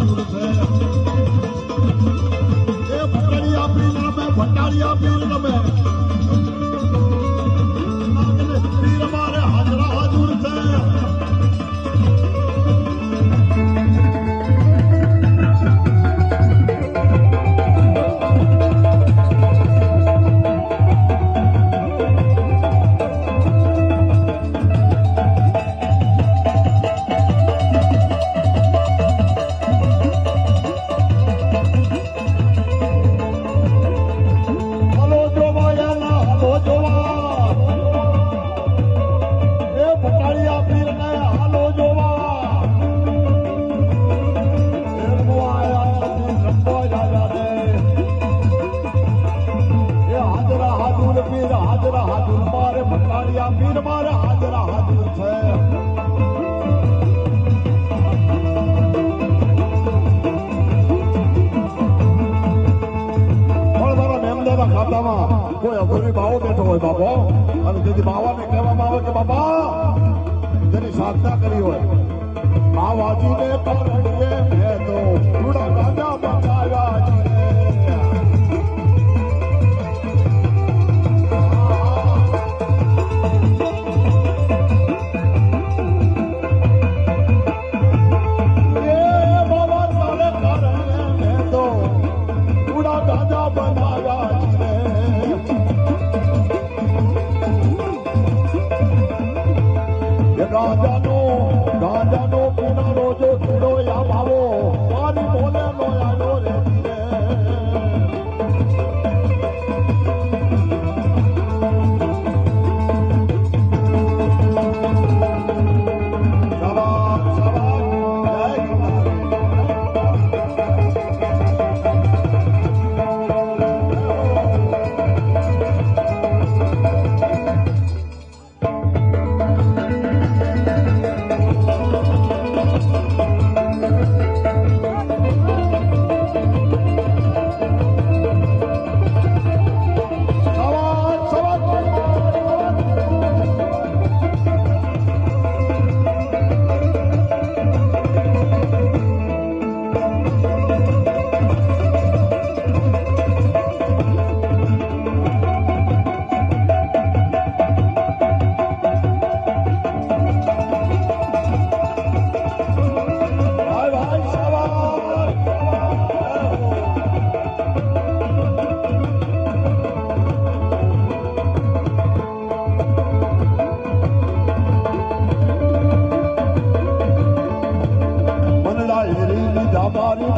હાજર છે એ ભટાડિયા પીર રમે ભટાડિયા પીર રમે પીર મારે હાજરા હાજર છે કોઈ અઘોરી બાવો બેઠો હોય બાપો અને જેથી બાવાને કહેવામાં આવે કે બાબા જેની સાધના કરી હોય બાવાજીને પરણીએ મેં તો થોડા ગાંડા બચાવ્યા ગાંજાનો પીનારો જો કીડો યા ભાવો મારી બોલે નો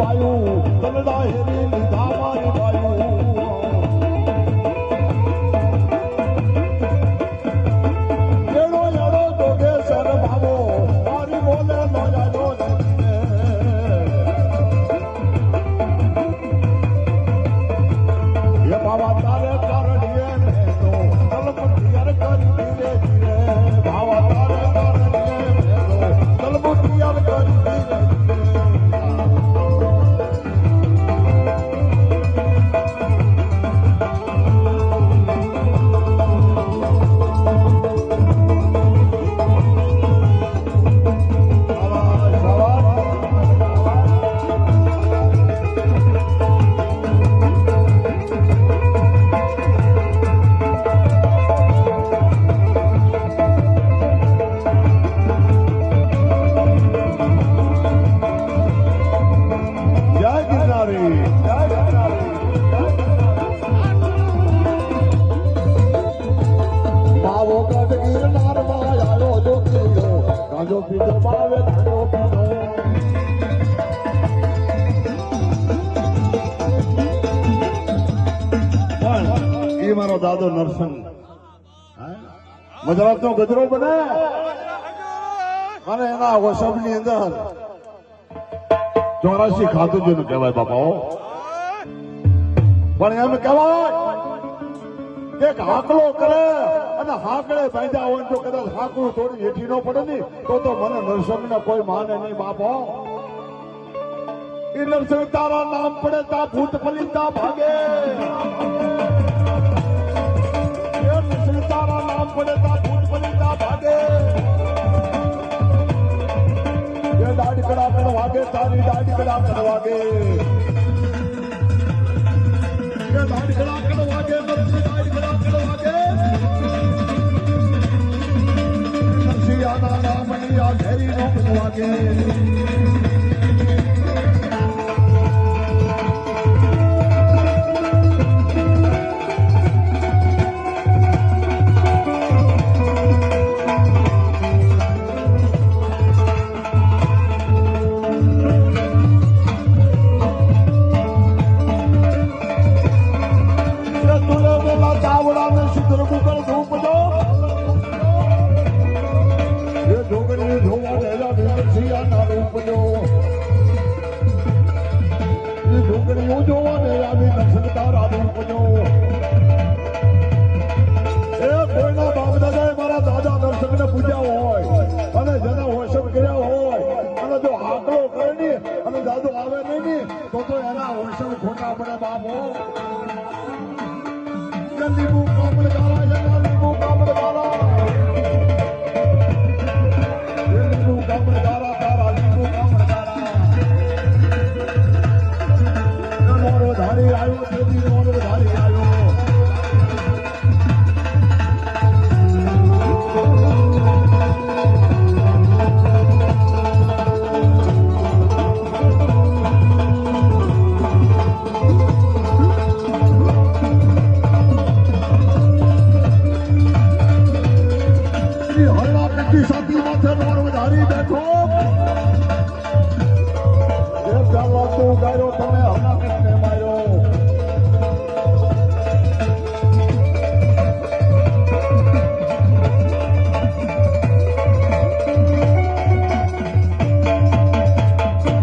આયો રે મારો દાદો નરસંગ મજરાતનો ગજરો બને અને એના વસબની અંદર 84 ખાતું જેનું કહેવાય બાપાઓ પણ એમ કહેવાય એક હાકલો કરે અને હાકડે બાંધ્યા હોય તો કદાચ હાકડું થોડી હેઠી ન પડે ને તો મને નરસંગ ને કોઈ માને નહીં બાપો એ નરસંગ તારા નામ પડે તા ભૂત પલિતા ભાગે તારા નામ પડે તા ભૂત પલિતા ભાગે એ દાઢી કડા વાગે તારી દાઢી દાઢગડા કરવાગે દાઢગડા કરવાગે દાઢગડા કરવાગે નરસિંહાના નામની આ ઘેરી નો કરવાગે તમે